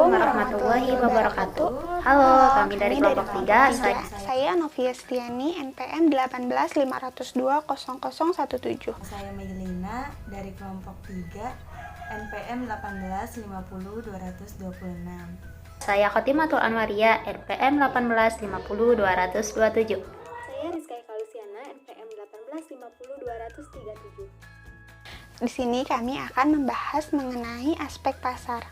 Assalamualaikum warahmatullahi wabarakatuh. Halo, kami dari kelompok 3. Saya Novia Stiani, NPM 185020017. Saya Meilina dari kelompok 3, NPM 1850226. Saya Khotimatul Anwaria, NPM 1850227. Saya Rizka Ekalusiana, NPM 1850237. Di sini kami akan membahas mengenai aspek pasar.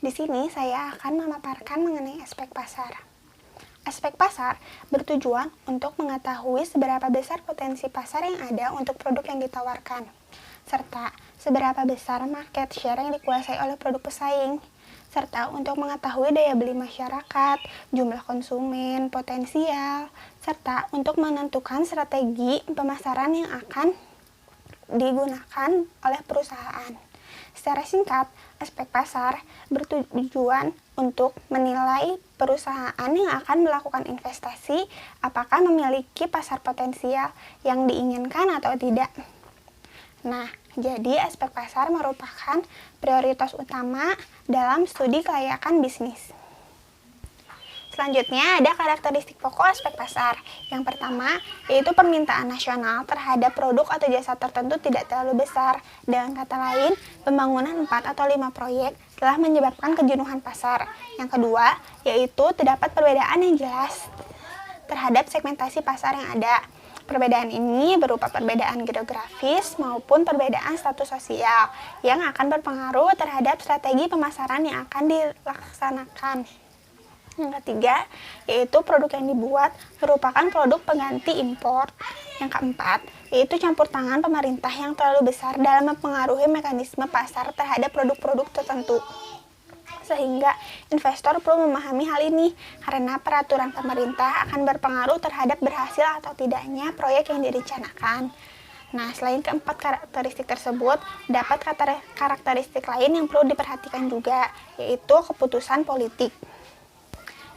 Di sini saya akan memaparkan mengenai aspek pasar. Aspek pasar bertujuan untuk mengetahui seberapa besar potensi pasar yang ada untuk produk yang ditawarkan, serta seberapa besar market share yang dikuasai oleh produk pesaing, serta untuk mengetahui daya beli masyarakat, jumlah konsumen, potensial, serta untuk menentukan strategi pemasaran yang akan digunakan oleh perusahaan. Secara singkat, aspek pasar bertujuan untuk menilai perusahaan yang akan melakukan investasi apakah memiliki pasar potensial yang diinginkan atau tidak. Nah, jadi aspek pasar merupakan prioritas utama dalam studi kelayakan bisnis. Selanjutnya ada karakteristik pokok aspek pasar. Yang pertama, yaitu permintaan nasional terhadap produk atau jasa tertentu tidak terlalu besar. Dengan kata lain, pembangunan 4 atau 5 proyek telah menyebabkan kejenuhan pasar. Yang kedua, yaitu terdapat perbedaan yang jelas terhadap segmentasi pasar yang ada. Perbedaan ini berupa perbedaan geografis maupun perbedaan status sosial yang akan berpengaruh terhadap strategi pemasaran yang akan dilaksanakan. Yang ketiga, yaitu produk yang dibuat merupakan produk pengganti impor. Yang keempat, yaitu campur tangan pemerintah yang terlalu besar dalam mempengaruhi mekanisme pasar terhadap produk-produk tertentu. Sehingga investor perlu memahami hal ini karena peraturan pemerintah akan berpengaruh terhadap berhasil atau tidaknya proyek yang direncanakan. Nah, selain keempat karakteristik tersebut, dapat karakteristik lain yang perlu diperhatikan juga, yaitu keputusan politik.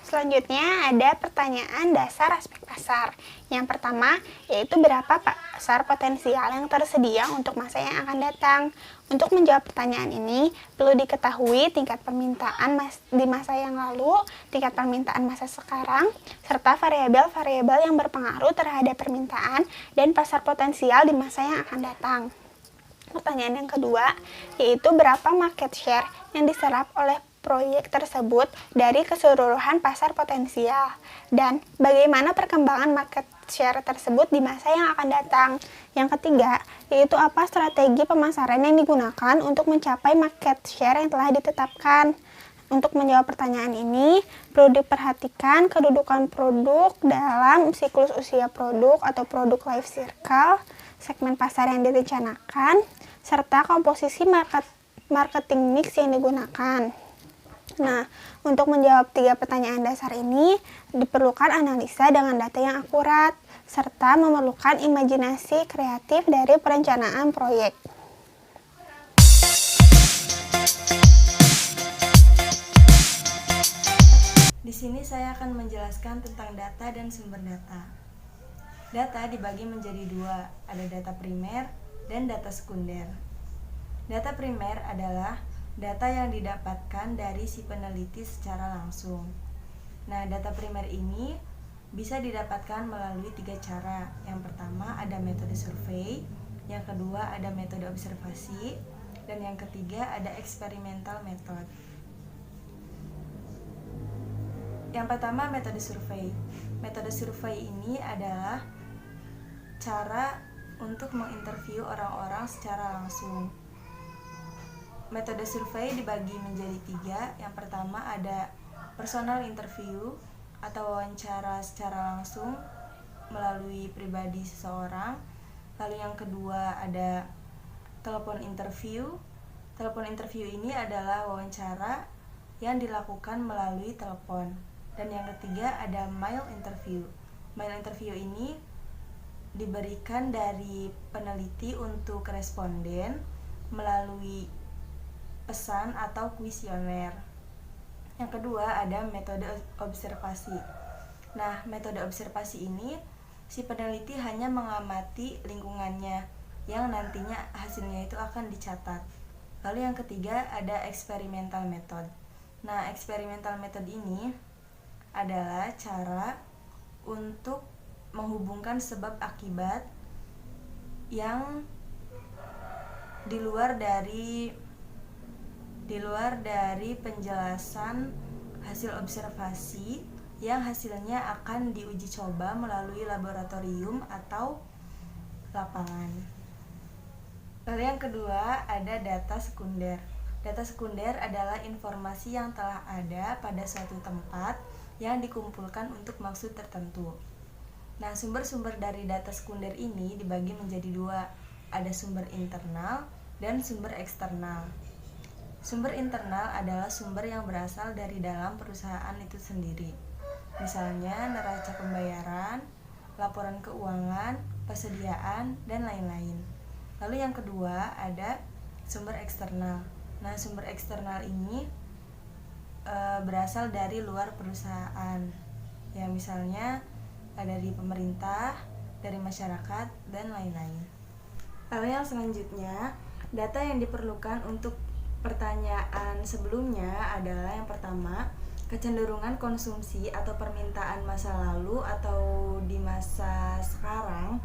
Selanjutnya ada pertanyaan dasar aspek pasar. Yang pertama, yaitu berapa pasar potensial yang tersedia untuk masa yang akan datang. Untuk menjawab pertanyaan ini, perlu diketahui tingkat permintaan di masa yang lalu, tingkat permintaan masa sekarang, serta variabel-variabel yang berpengaruh terhadap permintaan dan pasar potensial di masa yang akan datang. Pertanyaan yang kedua, yaitu berapa market share yang diserap oleh proyek tersebut dari keseluruhan pasar potensial, dan bagaimana perkembangan market share tersebut di masa yang akan datang. Yang ketiga, yaitu apa strategi pemasaran yang digunakan untuk mencapai market share yang telah ditetapkan. Untuk menjawab pertanyaan ini, perlu diperhatikan kedudukan produk dalam siklus usia produk atau produk life cycle, segmen pasar yang direncanakan, serta komposisi marketing mix yang digunakan. Nah, untuk menjawab 3 pertanyaan dasar ini, diperlukan analisa dengan data yang akurat, serta memerlukan imajinasi kreatif dari perencanaan proyek. Di sini saya akan menjelaskan tentang data dan sumber data. Data dibagi menjadi 2, ada data primer dan data sekunder. Data primer adalah data yang didapatkan dari si peneliti secara langsung. Nah, data primer ini bisa didapatkan melalui 3 cara. Yang pertama ada metode survei, yang kedua ada metode observasi, dan yang ketiga ada experimental method. Yang pertama metode survei. Metode survei ini adalah cara untuk menginterview orang-orang secara langsung. Metode survei dibagi menjadi 3. Yang pertama ada personal interview atau wawancara secara langsung melalui pribadi seseorang. Lalu yang kedua ada telepon interview. Telepon interview ini adalah wawancara yang dilakukan melalui telepon. Dan yang ketiga ada mail interview. Mail interview ini diberikan dari peneliti untuk responden melalui pesan atau kuesioner. Yang kedua ada metode observasi. Nah, metode observasi ini si peneliti hanya mengamati lingkungannya yang nantinya hasilnya itu akan dicatat. Lalu yang ketiga ada experimental method. Nah, experimental method ini adalah cara untuk menghubungkan sebab akibat yang di luar dari penjelasan hasil observasi yang hasilnya akan diuji coba melalui laboratorium atau lapangan. Lalu yang kedua ada data sekunder. Data sekunder adalah informasi yang telah ada pada suatu tempat yang dikumpulkan untuk maksud tertentu. Nah, sumber-sumber dari data sekunder ini dibagi menjadi dua. Ada sumber internal dan sumber eksternal. Sumber internal adalah sumber yang berasal dari dalam perusahaan itu sendiri. Misalnya neraca pembayaran, laporan keuangan, persediaan, dan lain-lain. Lalu yang kedua ada sumber eksternal. Nah, sumber eksternal ini berasal dari luar perusahaan. Ya, misalnya dari pemerintah, dari masyarakat, dan lain-lain. Lalu yang selanjutnya, data yang diperlukan untuk pertanyaan sebelumnya adalah yang pertama, kecenderungan konsumsi atau permintaan masa lalu atau di masa sekarang,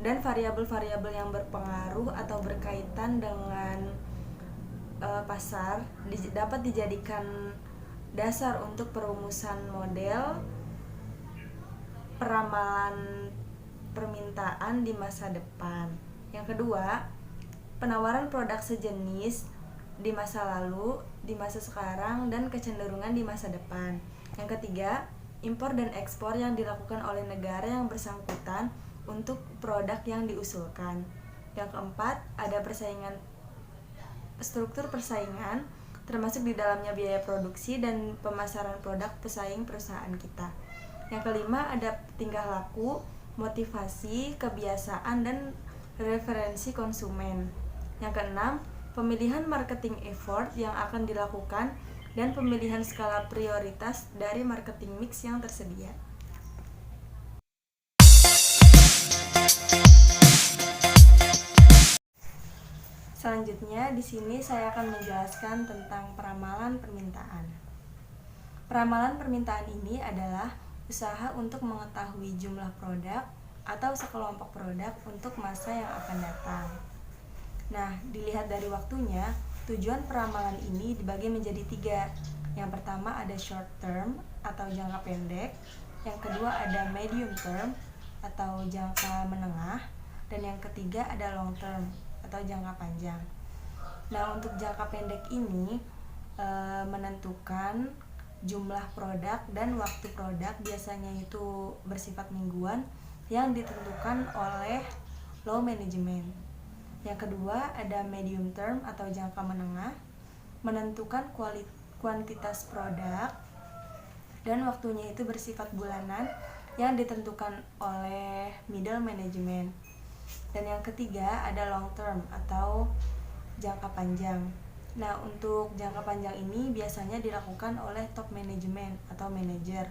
dan variabel-variabel yang berpengaruh atau berkaitan dengan pasar dapat dijadikan dasar untuk perumusan model peramalan permintaan di masa depan. Yang kedua, penawaran produk sejenis di masa lalu, di masa sekarang, dan kecenderungan di masa depan. Yang ketiga, impor dan ekspor yang dilakukan oleh negara yang bersangkutan untuk produk yang diusulkan. Yang keempat, ada struktur persaingan, termasuk di dalamnya biaya produksi dan pemasaran produk pesaing perusahaan kita. Yang kelima, ada tingkah laku, motivasi, kebiasaan, dan referensi konsumen. Yang keenam, pemilihan marketing effort yang akan dilakukan dan pemilihan skala prioritas dari marketing mix yang tersedia. Selanjutnya, di sini saya akan menjelaskan tentang peramalan permintaan. Peramalan permintaan ini adalah usaha untuk mengetahui jumlah produk atau sekelompok produk untuk masa yang akan datang. Nah, dilihat dari waktunya, tujuan peramalan ini dibagi menjadi 3. Yang pertama ada short term atau jangka pendek, yang kedua ada medium term atau jangka menengah, dan yang ketiga ada long term atau jangka panjang. Nah, untuk jangka pendek ini menentukan jumlah produk dan waktu produk, biasanya itu bersifat mingguan yang ditentukan oleh low management. Yang kedua ada medium term atau jangka menengah, menentukan kuantitas produk dan waktunya itu bersifat bulanan yang ditentukan oleh middle management. Dan yang ketiga ada long term atau jangka panjang. Nah, untuk jangka panjang ini biasanya dilakukan oleh top management atau manajer,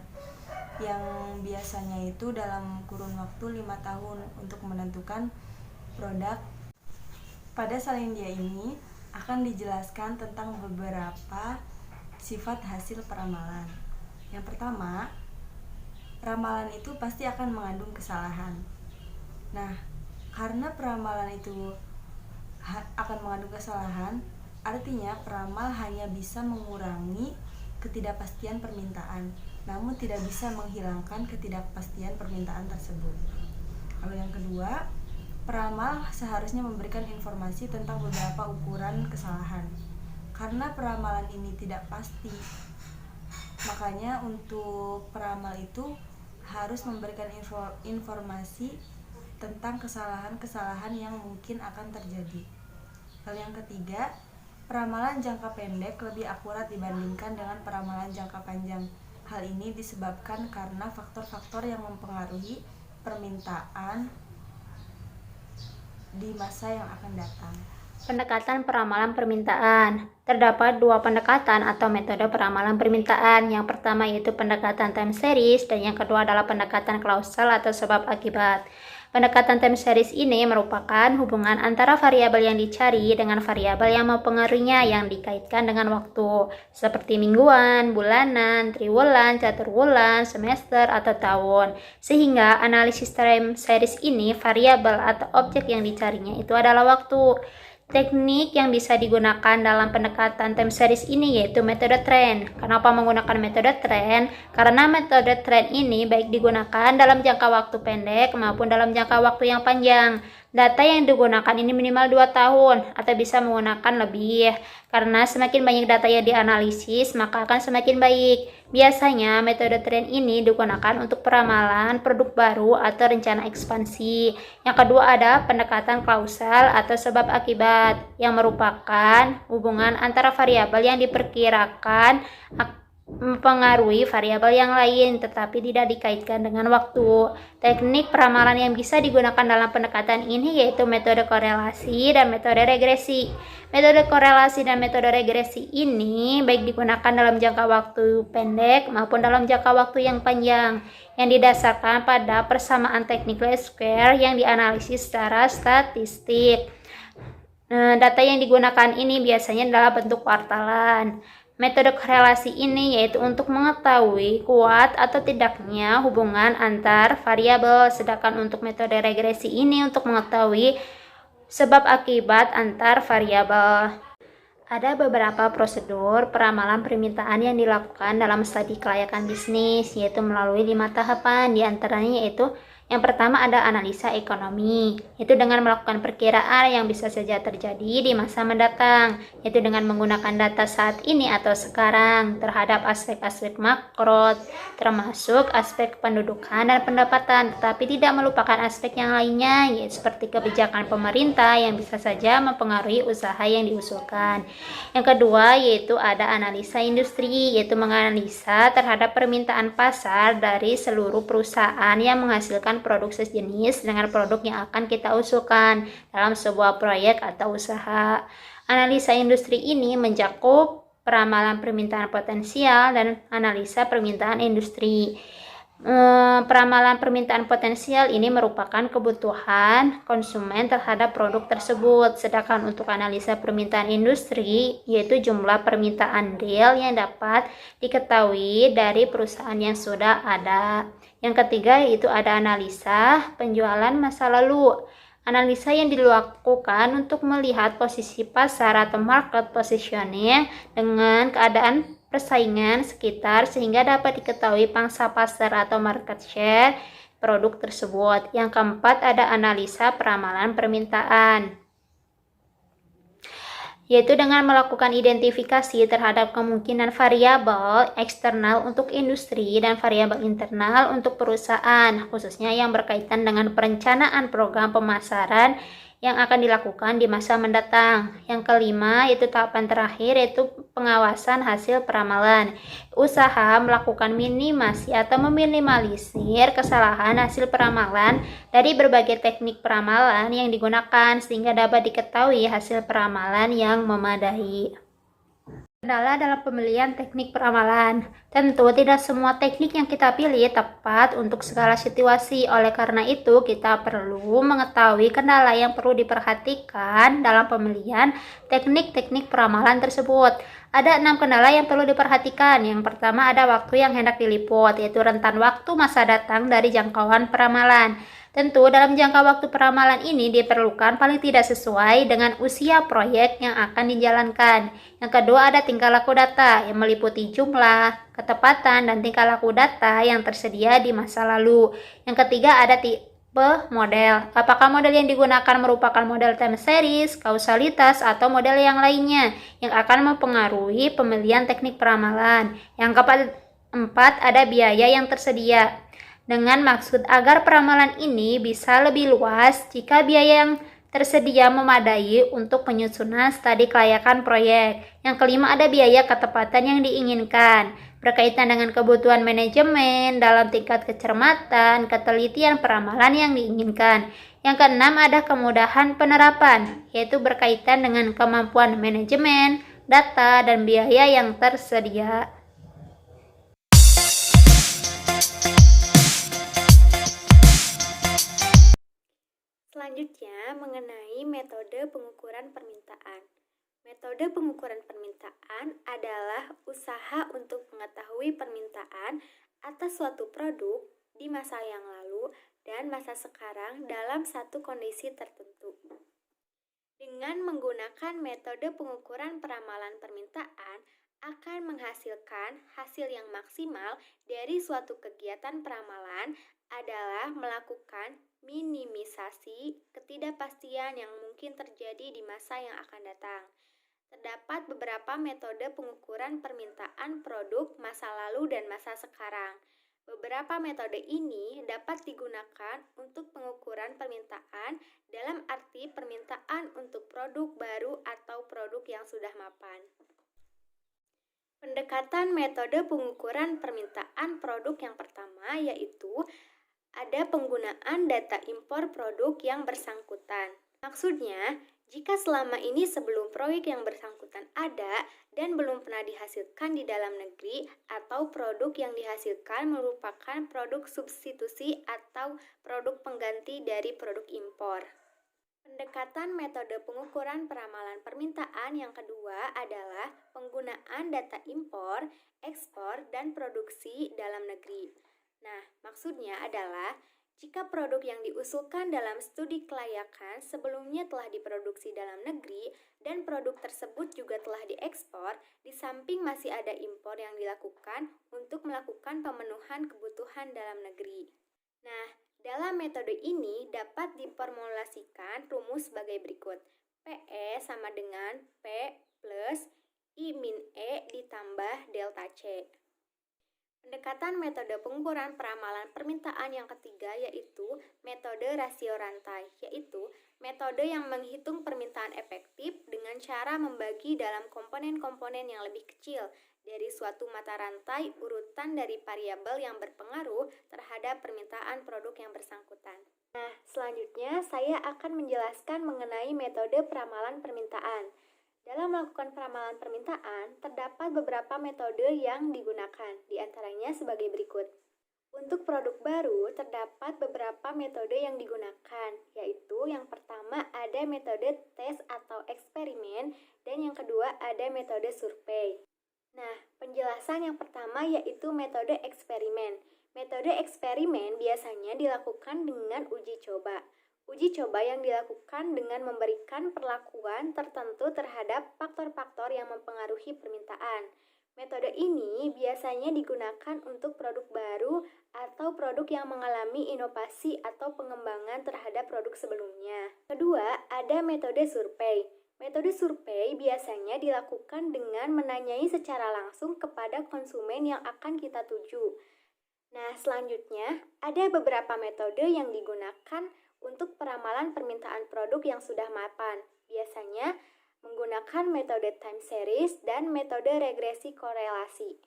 yang biasanya itu dalam kurun waktu 5 tahun untuk menentukan produk. Pada salindia ini akan dijelaskan tentang beberapa sifat hasil peramalan. Yang pertama, ramalan itu pasti akan mengandung kesalahan. Nah, karena peramalan itu akan mengandung kesalahan, artinya peramal hanya bisa mengurangi ketidakpastian permintaan, namun tidak bisa menghilangkan ketidakpastian permintaan tersebut. Lalu yang kedua, peramal seharusnya memberikan informasi tentang beberapa ukuran kesalahan. Karena peramalan ini tidak pasti, makanya untuk peramal itu harus memberikan informasi tentang kesalahan-kesalahan yang mungkin akan terjadi. Lalu yang ketiga, peramalan jangka pendek lebih akurat dibandingkan dengan peramalan jangka panjang. Hal ini disebabkan karena faktor-faktor yang mempengaruhi permintaan di masa yang akan datang. Pendekatan peramalan permintaan. Terdapat dua pendekatan atau metode peramalan permintaan. Yang pertama yaitu pendekatan time series dan yang kedua adalah pendekatan klausal atau sebab akibat. Pendekatan time series ini merupakan hubungan antara variabel yang dicari dengan variabel yang mempengaruhinya yang dikaitkan dengan waktu, seperti mingguan, bulanan, triwulan, caturwulan, semester, atau tahun. Sehingga analisis time series ini variabel atau objek yang dicarinya itu adalah waktu. Teknik yang bisa digunakan dalam pendekatan time series ini yaitu metode trend. Kenapa menggunakan metode trend? Karena metode trend ini baik digunakan dalam jangka waktu pendek maupun dalam jangka waktu yang panjang. Data yang digunakan ini minimal 2 tahun atau bisa menggunakan lebih. Karena semakin banyak data yang dianalisis, maka akan semakin baik. Biasanya metode trend ini digunakan untuk peramalan produk baru atau rencana ekspansi. Yang kedua ada pendekatan klausal atau sebab akibat yang merupakan hubungan antara variabel yang diperkirakan mempengaruhi variabel yang lain tetapi tidak dikaitkan dengan waktu. Teknik peramalan yang bisa digunakan dalam pendekatan ini yaitu metode korelasi dan metode regresi. Metode korelasi dan metode regresi ini baik digunakan dalam jangka waktu pendek maupun dalam jangka waktu yang panjang yang didasarkan pada persamaan teknik least square yang dianalisis secara statistik. Data yang digunakan ini biasanya adalah bentuk kuartalan. Metode korelasi ini yaitu untuk mengetahui kuat atau tidaknya hubungan antar variabel, sedangkan untuk metode regresi ini untuk mengetahui sebab akibat antar variabel. Ada beberapa prosedur peramalan permintaan yang dilakukan dalam studi kelayakan bisnis, yaitu melalui 5 tahapan, diantaranya yaitu yang pertama ada analisa ekonomi, yaitu dengan melakukan perkiraan yang bisa saja terjadi di masa mendatang, yaitu dengan menggunakan data saat ini atau sekarang terhadap aspek-aspek makro, termasuk aspek pendudukan dan pendapatan, tetapi tidak melupakan aspek yang lainnya, yaitu seperti kebijakan pemerintah yang bisa saja mempengaruhi usaha yang diusulkan. Yang kedua yaitu ada analisa industri, yaitu menganalisa terhadap permintaan pasar dari seluruh perusahaan yang menghasilkan produk sejenis dengan produk yang akan kita usulkan dalam sebuah proyek atau usaha. Analisa industri ini mencakup peramalan permintaan potensial dan analisa permintaan industri. Peramalan permintaan potensial ini merupakan kebutuhan konsumen terhadap produk tersebut, sedangkan untuk analisa permintaan industri yaitu jumlah permintaan real yang dapat diketahui dari perusahaan yang sudah ada. Yang ketiga yaitu ada analisa penjualan masa lalu. Analisa yang dilakukan untuk melihat posisi pasar atau market positioning dengan keadaan persaingan sekitar sehingga dapat diketahui pangsa pasar atau market share produk tersebut. Yang keempat ada analisa peramalan permintaan, yaitu dengan melakukan identifikasi terhadap kemungkinan variabel eksternal untuk industri dan variabel internal untuk perusahaan, khususnya yang berkaitan dengan perencanaan program pemasaran yang akan dilakukan di masa mendatang. Yang kelima yaitu tahapan terakhir yaitu pengawasan hasil peramalan. Usaha melakukan minimasi atau meminimalisir kesalahan hasil peramalan dari berbagai teknik peramalan yang digunakan sehingga dapat diketahui hasil peramalan yang memadai. Kendala dalam pemilihan teknik peramalan. Tentu tidak semua teknik yang kita pilih tepat untuk segala situasi. Oleh karena itu, kita perlu mengetahui kendala yang perlu diperhatikan dalam pemilihan teknik-teknik peramalan tersebut. Ada 6 kendala yang perlu diperhatikan. Yang pertama ada waktu yang hendak diliput, yaitu rentan waktu masa datang dari jangkauan peramalan. Tentu dalam jangka waktu peramalan ini diperlukan paling tidak sesuai dengan usia proyek yang akan dijalankan. Yang kedua ada tingkah laku data yang meliputi jumlah, ketepatan, dan tingkah laku data yang tersedia di masa lalu. Yang ketiga ada tipe model. Apakah model yang digunakan merupakan model time series, kausalitas, atau model yang lainnya yang akan mempengaruhi pemilihan teknik peramalan. Yang keempat ada biaya yang tersedia. Dengan maksud agar peramalan ini bisa lebih luas jika biaya yang tersedia memadai untuk penyusunan studi kelayakan proyek. Yang kelima ada biaya ketepatan yang diinginkan. berkaitan dengan kebutuhan manajemen dalam tingkat kecermatan, ketelitian peramalan yang diinginkan. Yang keenam ada kemudahan penerapan, yaitu berkaitan dengan kemampuan manajemen, data, dan biaya yang tersedia. Selanjutnya, mengenai metode pengukuran permintaan. Metode pengukuran permintaan adalah usaha untuk mengetahui permintaan atas suatu produk di masa yang lalu dan masa sekarang dalam satu kondisi tertentu. Dengan menggunakan metode pengukuran peramalan permintaan akan menghasilkan hasil yang maksimal dari suatu kegiatan peramalan adalah melakukan minimisasi ketidakpastian yang mungkin terjadi di masa yang akan datang. Terdapat beberapa metode pengukuran permintaan produk masa lalu dan masa sekarang. Beberapa metode ini dapat digunakan untuk pengukuran permintaan dalam arti permintaan untuk produk baru atau produk yang sudah mapan. Pendekatan metode pengukuran permintaan produk yang pertama yaitu ada penggunaan data impor produk yang bersangkutan. Maksudnya, jika selama ini sebelum proyek yang bersangkutan ada dan belum pernah dihasilkan di dalam negeri atau produk yang dihasilkan merupakan produk substitusi atau produk pengganti dari produk impor. Pendekatan metode pengukuran peramalan permintaan yang kedua adalah penggunaan data impor, ekspor, dan produksi dalam negeri. Nah, maksudnya adalah jika produk yang diusulkan dalam studi kelayakan sebelumnya telah diproduksi dalam negeri dan produk tersebut juga telah diekspor, di samping masih ada impor yang dilakukan untuk melakukan pemenuhan kebutuhan dalam negeri. Nah, dalam metode ini dapat diformulasikan rumus sebagai berikut. PE sama dengan P plus I min E ditambah delta C. Pendekatan metode pengukuran peramalan permintaan yang ketiga yaitu metode rasio rantai, yaitu metode yang menghitung permintaan efektif dengan cara membagi dalam komponen-komponen yang lebih kecil dari suatu mata rantai urutan dari variabel yang berpengaruh terhadap permintaan produk yang bersangkutan. Nah, selanjutnya saya akan menjelaskan mengenai metode peramalan permintaan. Dalam melakukan peramalan permintaan, terdapat beberapa metode yang digunakan, di antaranya sebagai berikut. Untuk produk baru, terdapat beberapa metode yang digunakan, yaitu yang pertama ada metode tes atau eksperimen, dan yang kedua ada metode survei. Nah, penjelasan yang pertama yaitu metode eksperimen. Metode eksperimen biasanya dilakukan dengan uji coba. Uji coba yang dilakukan dengan memberikan perlakuan tertentu terhadap faktor-faktor yang mempengaruhi permintaan. Metode ini biasanya digunakan untuk produk baru atau produk yang mengalami inovasi atau pengembangan terhadap produk sebelumnya. Kedua, ada metode survei. Metode survei biasanya dilakukan dengan menanyai secara langsung kepada konsumen yang akan kita tuju. Nah, selanjutnya ada beberapa metode yang digunakan untuk peramalan permintaan produk yang sudah mapan, biasanya menggunakan metode time series dan metode regresi korelasi.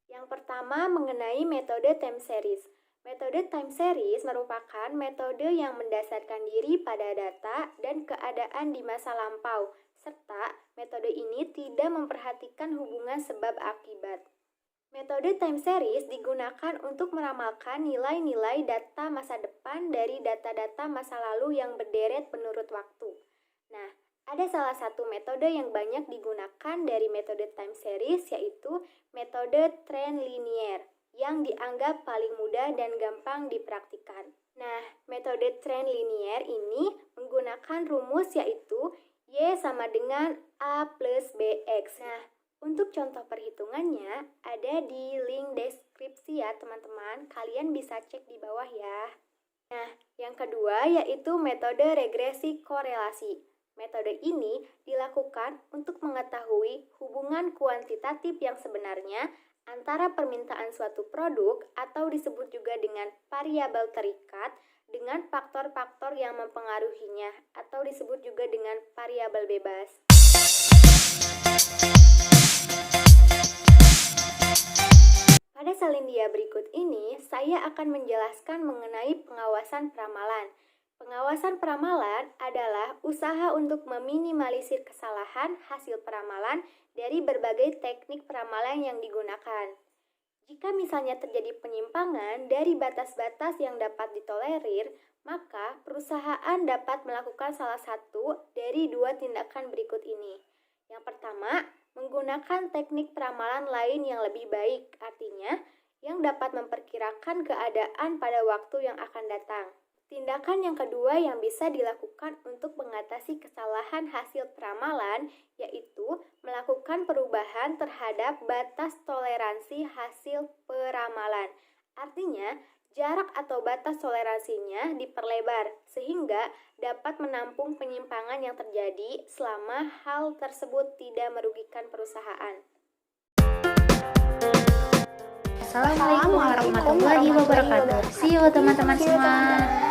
Yang pertama mengenai metode time series. Metode time series merupakan metode yang mendasarkan diri pada data dan keadaan di masa lampau, serta metode ini tidak memperhatikan hubungan sebab akibat. Metode time series digunakan untuk meramalkan nilai-nilai data masa depan dari data-data masa lalu yang berderet menurut waktu. Nah, ada salah satu metode yang banyak digunakan dari metode time series yaitu metode trend linear yang dianggap paling mudah dan gampang dipraktikkan. Nah, metode trend linear ini menggunakan rumus yaitu Y sama dengan A plus BX. Nah, untuk contoh perhitungannya ada di link deskripsi ya teman-teman, kalian bisa cek di bawah ya. Nah, yang kedua yaitu metode regresi korelasi. Metode ini dilakukan untuk mengetahui hubungan kuantitatif yang sebenarnya antara permintaan suatu produk atau disebut juga dengan variabel terikat dengan faktor-faktor yang mempengaruhinya atau disebut juga dengan variabel bebas. Alindia berikut ini, saya akan menjelaskan mengenai pengawasan peramalan. Pengawasan peramalan adalah usaha untuk meminimalisir kesalahan hasil peramalan dari berbagai teknik peramalan yang digunakan. Jika misalnya terjadi penyimpangan dari batas-batas yang dapat ditolerir, maka perusahaan dapat melakukan salah satu dari dua tindakan berikut ini. Yang pertama, menggunakan teknik peramalan lain yang lebih baik, artinya yang dapat memperkirakan keadaan pada waktu yang akan datang. Tindakan yang kedua yang bisa dilakukan untuk mengatasi kesalahan hasil peramalan yaitu melakukan perubahan terhadap batas toleransi hasil peramalan. Artinya, jarak atau batas toleransinya diperlebar sehingga dapat menampung penyimpangan yang terjadi selama hal tersebut tidak merugikan perusahaan. Assalamualaikum warahmatullahi wabarakatuh. See you teman-teman semua.